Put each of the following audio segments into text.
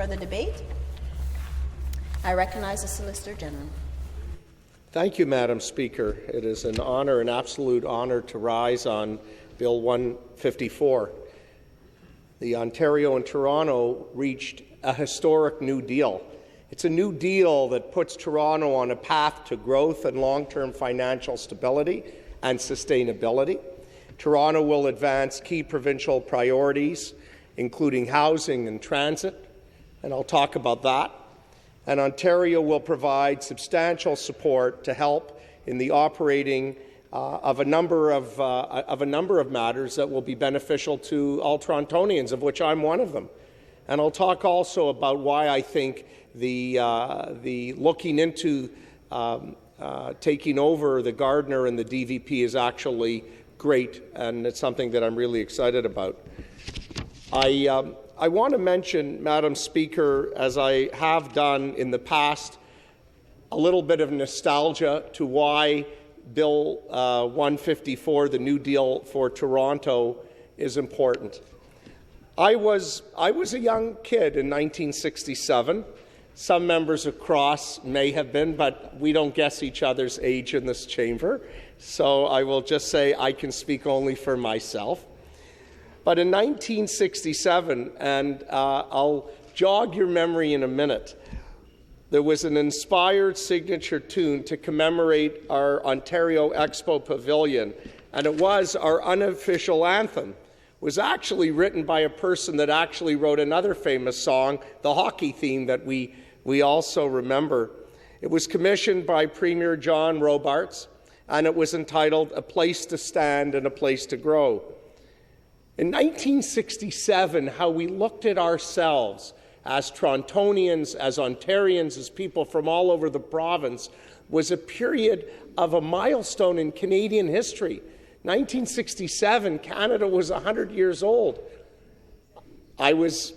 for the debate. I recognize the Solicitor General. Thank you, Madam Speaker. It is an honour, an absolute honour, to rise on Bill 154. The Ontario and Toronto reached a historic New Deal. It's a new deal that puts Toronto on a path to growth and long-term financial stability and sustainability. Toronto will advance key provincial priorities, including housing and transit, and I'll talk about that. And Ontario will provide substantial support to help in the operating of a number of matters that will be beneficial to all Torontonians, of which I'm one of them. And I'll talk also about why I think the looking into taking over the Gardiner and the DVP is actually great, and it's something that I'm really excited about. I want to mention, Madam Speaker, as I have done in the past, a little bit of nostalgia to why Bill 154, the New Deal for Toronto, is important. I was a young kid in 1967. Some members across may have been, but we don't guess each other's age in this chamber. So I will just say I can speak only for myself. But in 1967, and I'll jog your memory in a minute, there was an inspired signature tune to commemorate our Ontario Expo Pavilion, and it was our unofficial anthem. It was actually written by a person that actually wrote another famous song, the hockey theme that we also remember. It was commissioned by Premier John Robarts, and it was entitled A Place to Stand and a Place to Grow. In 1967, how we looked at ourselves as Torontonians, as Ontarians, as people from all over the province, was a period of a milestone in Canadian history. 1967, Canada was 100 years old. I was,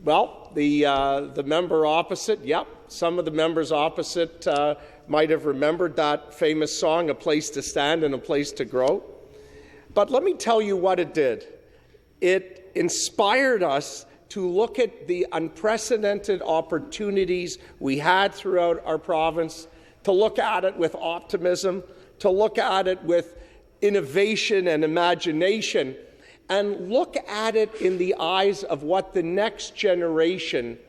the member opposite, some of the members opposite might have remembered that famous song, A Place to Stand and a Place to Grow. But let me tell you what it did. It inspired us to look at the unprecedented opportunities we had throughout our province, to look at it with optimism, to look at it with innovation and imagination, and look at it in the eyes of what the next generation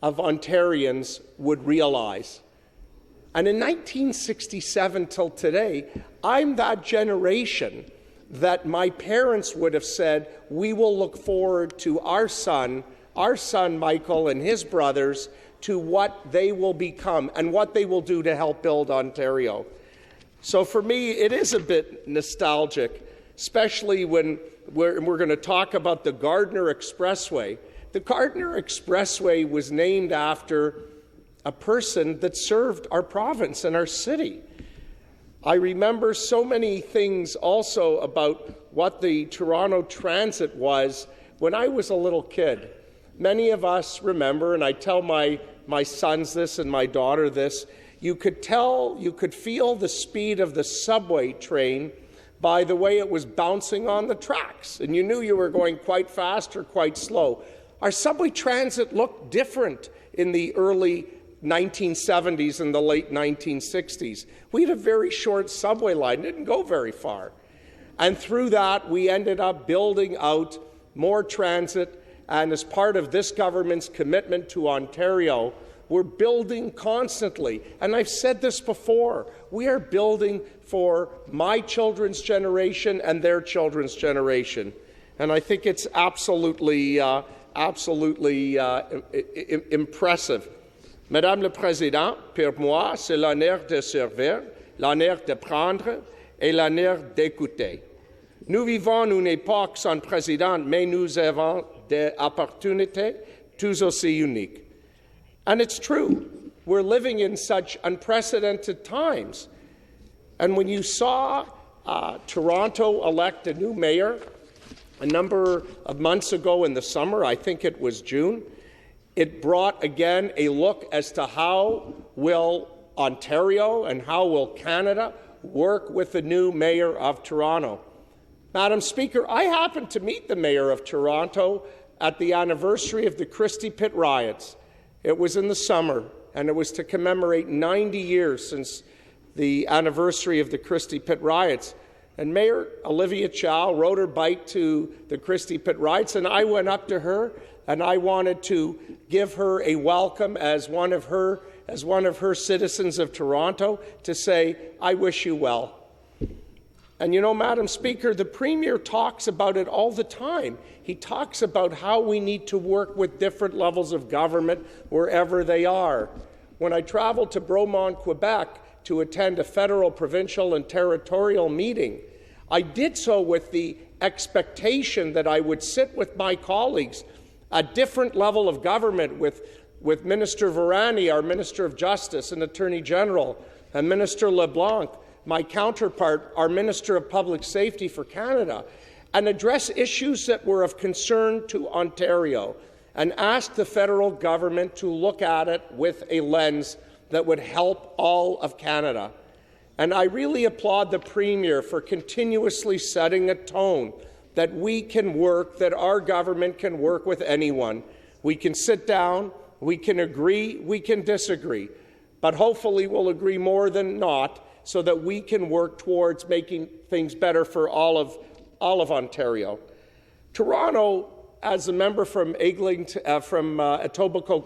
of Ontarians would realize. And in 1967 till today, I'm that generation that my parents would have said, we will look forward to our son Michael and his brothers, to what they will become and what they will do to help build Ontario. So for me, it is a bit nostalgic, especially when we're going to talk about the Gardiner Expressway. The Gardiner Expressway was named after a person that served our province and our city. I remember so many things also about what the Toronto Transit was when I was a little kid. Many of us remember, and I tell my sons this and my daughter this, you could feel the speed of the subway train by the way it was bouncing on the tracks, and you knew you were going quite fast or quite slow. Our subway transit looked different in the early 1970s and the late 1960s. We had a very short subway line, it didn't go very far. And through that, we ended up building out more transit, and as part of this government's commitment to Ontario, we're building constantly. And I've said this before, we are building for my children's generation and their children's generation. And I think it's absolutely impressive. Madame le Président, pour moi, c'est l'honneur de servir, l'honneur de prendre et l'honneur d'écouter. Nous vivons une époque sans président, mais nous avons des opportunités tout aussi uniques. And it's true. We're living in such unprecedented times. And when you saw Toronto elect a new mayor a number of months ago in the summer, I think it was June, it brought again a look as to how will Ontario and how will Canada work with the new mayor of Toronto. Madam Speaker, I happened to meet the mayor of Toronto at the anniversary of the Christie Pit riots. It was in the summer, and it was to commemorate 90 years since the anniversary of the Christie Pit riots. And Mayor Olivia Chow rode her bike to the Christie Pit riots, and I went up to her, and I wanted to give her a welcome as one of her citizens of Toronto, to say, I wish you well. And you know, Madam Speaker, the Premier talks about it all the time. He talks about how we need to work with different levels of government wherever they are. When I traveled to Bromont, Quebec, to attend a federal, provincial, and territorial meeting, I did so with the expectation that I would sit with my colleagues, a different level of government, with Minister Varani, our Minister of Justice and Attorney General, and Minister LeBlanc, my counterpart, our Minister of Public Safety for Canada, and address issues that were of concern to Ontario, and ask the federal government to look at it with a lens that would help all of Canada. And I really applaud the Premier for continuously setting a tone that we can work, that our government can work with anyone. We can sit down, we can agree, we can disagree, but hopefully we'll agree more than not, so that we can work towards making things better for all of Ontario. Toronto, as a member from Etobicoke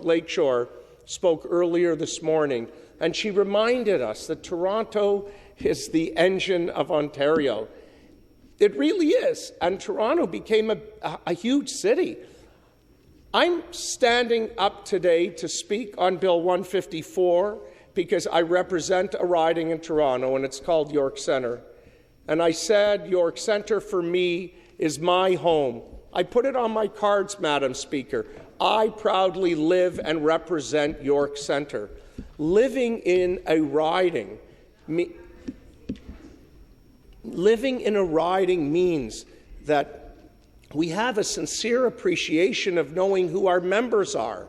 Lakeshore spoke earlier this morning, and she reminded us that Toronto is the engine of Ontario. It really is, and Toronto became a huge city. I'm standing up today to speak on Bill 154 because I represent a riding in Toronto, and it's called York Centre. And I said York Centre for me is my home. I put it on my cards, Madam Speaker. I proudly live and represent York Centre. Living in a riding means that we have a sincere appreciation of knowing who our members are,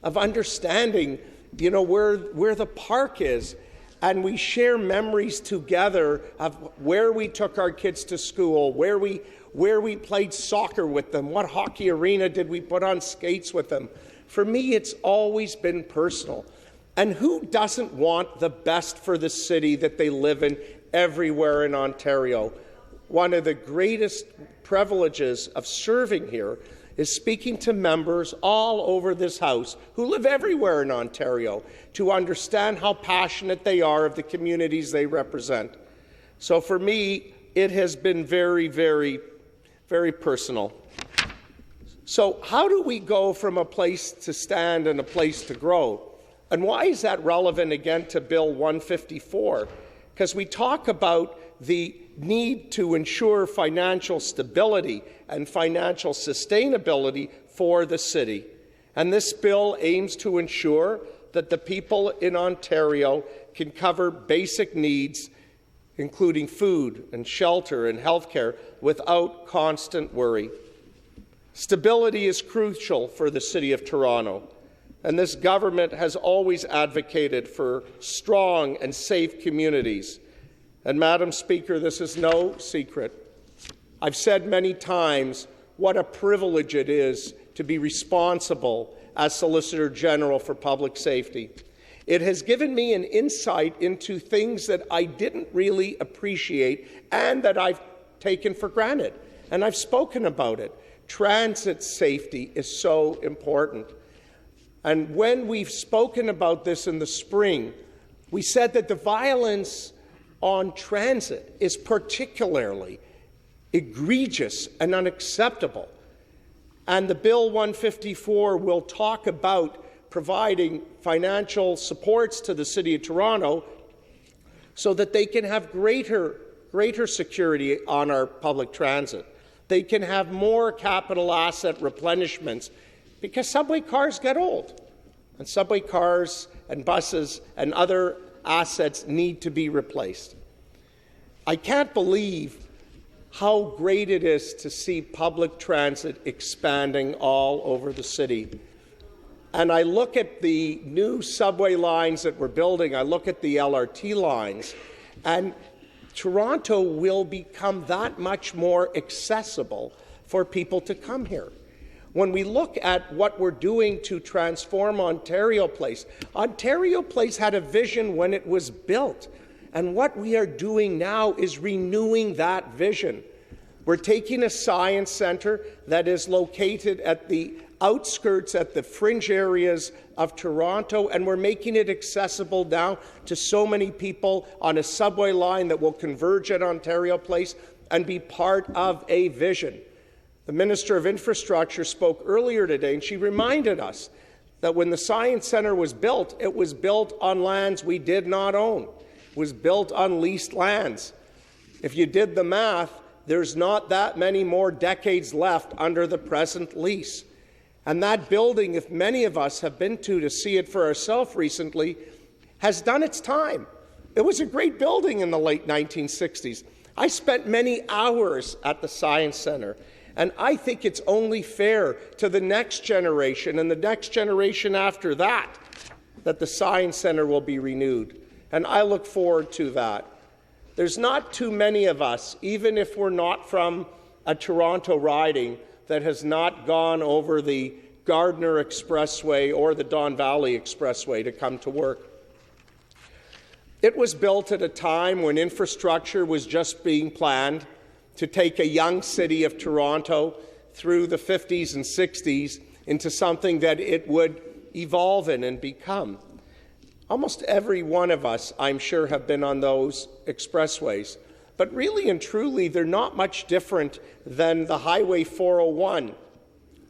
of understanding where the park is, and we share memories together of where we took our kids to school, where we played soccer with them, what hockey arena did we put on skates with them. For me, it's always been personal. And who doesn't want the best for the city that they live in everywhere in Ontario? One of the greatest privileges of serving here is speaking to members all over this House who live everywhere in Ontario to understand how passionate they are of the communities they represent. So for me, it has been very, very, very personal. So how do we go from a place to stand and a place to grow? And why is that relevant again to Bill 154? Because we talk about the need to ensure financial stability and financial sustainability for the city. And this bill aims to ensure that the people in Ontario can cover basic needs, including food and shelter and health care, without constant worry. Stability is crucial for the City of Toronto, and this government has always advocated for strong and safe communities. And, Madam Speaker, this is no secret. I've said many times what a privilege it is to be responsible as Solicitor General for Public Safety. It has given me an insight into things that I didn't really appreciate and that I've taken for granted, and I've spoken about it. Transit safety is so important. And when we've spoken about this in the spring, we said that the violence on transit is particularly egregious and unacceptable. And the Bill 154 will talk about providing financial supports to the City of Toronto so that they can have greater security on our public transit. They can have more capital asset replenishments because subway cars get old, and subway cars and buses and other assets need to be replaced. I can't believe how great it is to see public transit expanding all over the city. And I look at the new subway lines that we're building, I look at the LRT lines, and Toronto will become that much more accessible for people to come here. When we look at what we're doing to transform Ontario Place had a vision when it was built. And what we are doing now is renewing that vision. We're taking a science centre that is located at the outskirts, at the fringe areas of Toronto, and we're making it accessible now to so many people on a subway line that will converge at Ontario Place and be part of a vision. The Minister of Infrastructure spoke earlier today, and she reminded us that when the Science Centre was built, it was built on lands we did not own. It was built on leased lands. If you did the math, there's not that many more decades left under the present lease. And that building, if many of us have been to see it for ourselves recently, has done its time. It was a great building in the late 1960s. I spent many hours at the Science Centre, and I think it's only fair to the next generation and the next generation after that that the Science Centre will be renewed. And I look forward to that. There's not too many of us, even if we're not from a Toronto riding, that has not gone over the Gardiner Expressway or the Don Valley Expressway to come to work. It was built at a time when infrastructure was just being planned to take a young city of Toronto through the 50s and 60s into something that it would evolve in and become. Almost every one of us, I'm sure, have been on those expressways. But really and truly, they're not much different than the Highway 401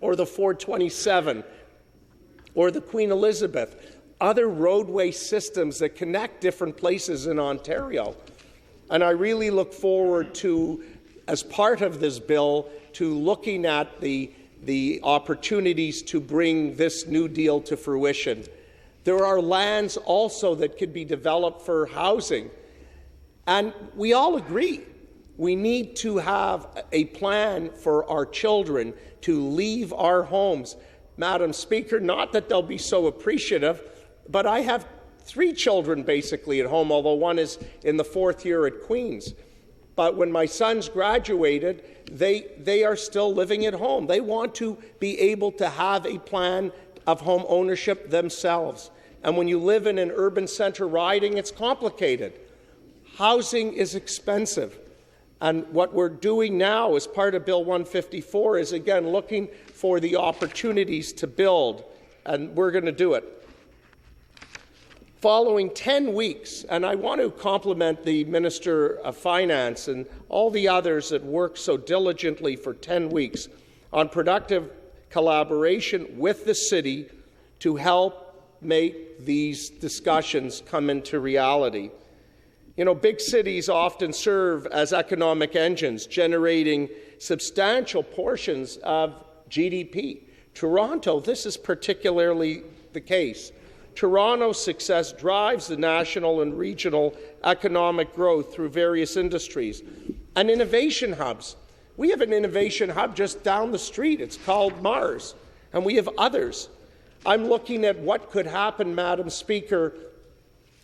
or the 427 or the Queen Elizabeth, other roadway systems that connect different places in Ontario. And I really look forward to, as part of this bill, to looking at the opportunities to bring this New Deal to fruition. There are lands also that could be developed for housing. And we all agree we need to have a plan for our children to leave our homes. Madam Speaker, not that they'll be so appreciative, but I have 3 children basically at home, although one is in the 4th year at Queen's. But when my sons graduated, they are still living at home. They want to be able to have a plan of home ownership themselves. And when you live in an urban centre riding, it's complicated. Housing is expensive. And what we're doing now as part of Bill 154 is, again, looking for the opportunities to build, and we're going to do it. Following 10 weeks, and I want to compliment the Minister of Finance and all the others that worked so diligently for 10 weeks on productive collaboration with the city to help make these discussions come into reality. You know, big cities often serve as economic engines, generating substantial portions of GDP. Toronto, this is particularly the case. Toronto's success drives the national and regional economic growth through various industries. And innovation hubs. We have an innovation hub just down the street. It's called Mars, and we have others. I'm looking at what could happen, Madam Speaker,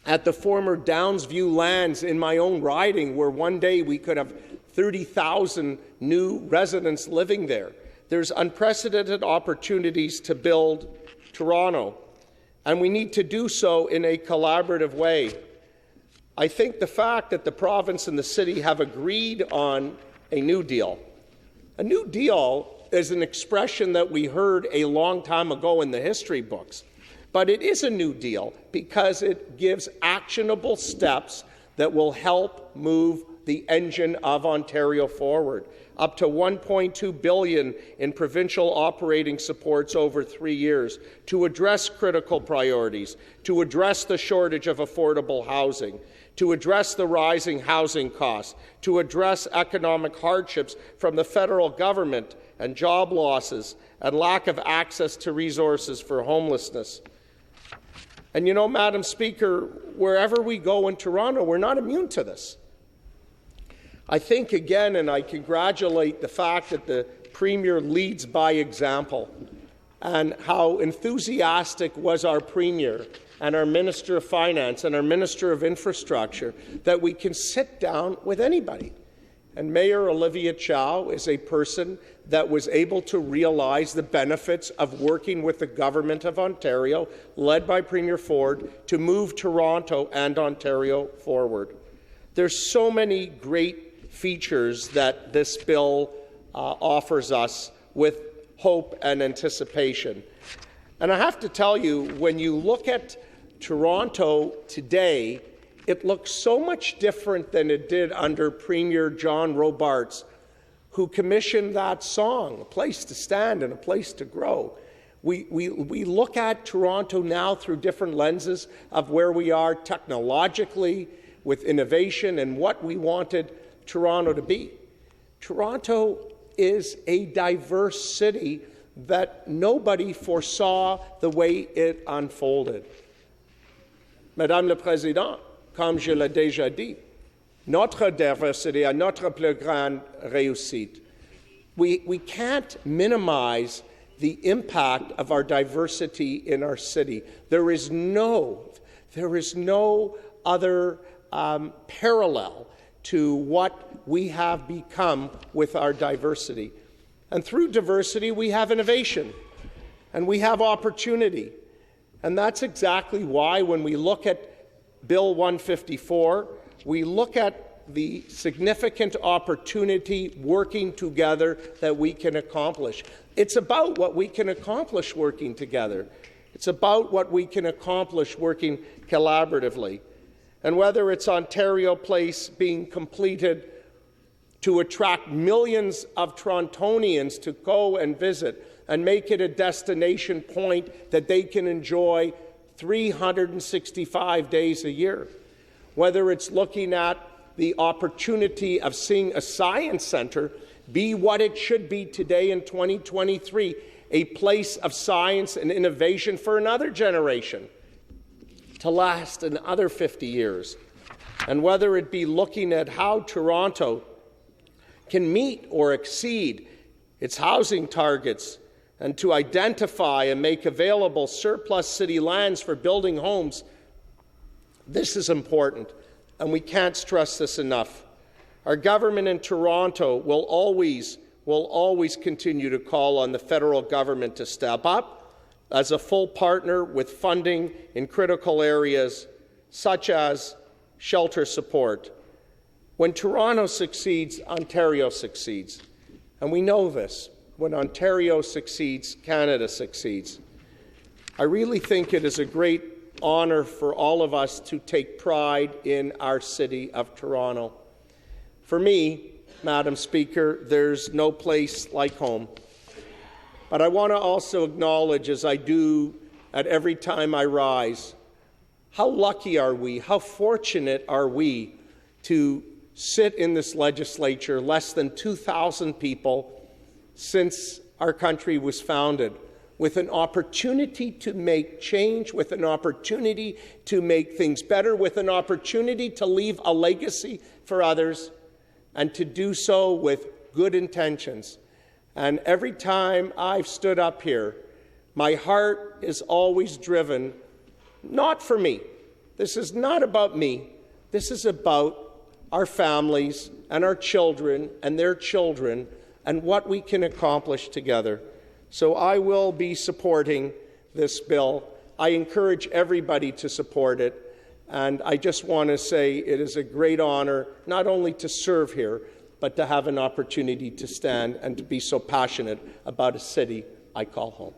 at the former Downsview lands in my own riding, where one day we could have 30,000 new residents living there. There's unprecedented opportunities to build Toronto, and we need to do so in a collaborative way. I think the fact that the province and the city have agreed on a New Deal. A New Deal is an expression that we heard a long time ago in the history books. But it is a New Deal because it gives actionable steps that will help move the engine of Ontario forward. Up to $1.2 billion in provincial operating supports over 3 years to address critical priorities, to address the shortage of affordable housing, to address the rising housing costs, to address economic hardships from the federal government and job losses and lack of access to resources for homelessness. And you know, Madam Speaker, wherever we go in Toronto, we're not immune to this. I think, again, and I congratulate the fact that the Premier leads by example, and how enthusiastic was our Premier and our Minister of Finance and our Minister of Infrastructure that we can sit down with anybody. And Mayor Olivia Chow is a person that was able to realize the benefits of working with the Government of Ontario, led by Premier Ford, to move Toronto and Ontario forward. There's so many great features that this bill offers us with hope and anticipation. And I have to tell you, when you look at Toronto today, it looks so much different than it did under Premier John Robarts, who commissioned that song, A Place to Stand and a Place to Grow. We look at Toronto now through different lenses of where we are technologically, with innovation, and what we wanted Toronto to be. Toronto is a diverse city that nobody foresaw the way it unfolded. Madame la Présidente, comme je l'ai déjà dit, notre diversité est notre plus grande réussite. We can't minimize the impact of our diversity in our city. There is no other parallel to what we have become with our diversity. And through diversity, we have innovation, and we have opportunity. And that's exactly why when we look at Bill 154, we look at the significant opportunity working together that we can accomplish. It's about what we can accomplish working together. It's about what we can accomplish working collaboratively. And whether it's Ontario Place being completed to attract millions of Torontonians to go and visit and make it a destination point that they can enjoy 365 days a year. Whether it's looking at the opportunity of seeing a science centre be what it should be today in 2023, a place of science and innovation for another generation to last another 50 years. And whether it be looking at how Toronto can meet or exceed its housing targets and to identify and make available surplus city lands for building homes, this is important, and we can't stress this enough. Our government in Toronto will always continue to call on the federal government to step up as a full partner with funding in critical areas such as shelter support. When Toronto succeeds, Ontario succeeds. And we know this. When Ontario succeeds, Canada succeeds. I really think it is a great honour for all of us to take pride in our city of Toronto. For me, Madam Speaker, there's no place like home. But I want to also acknowledge, as I do at every time I rise, how lucky are we, how fortunate are we to sit in this legislature, less than 2,000 people since our country was founded, with an opportunity to make change, with an opportunity to make things better, with an opportunity to leave a legacy for others, and to do so with good intentions. And every time I've stood up here, my heart is always driven, not for me. This is not about me. This is about our families and our children and their children and what we can accomplish together. So I will be supporting this bill. I encourage everybody to support it. And I just want to say it is a great honor not only to serve here, but to have an opportunity to stand and to be so passionate about a city I call home.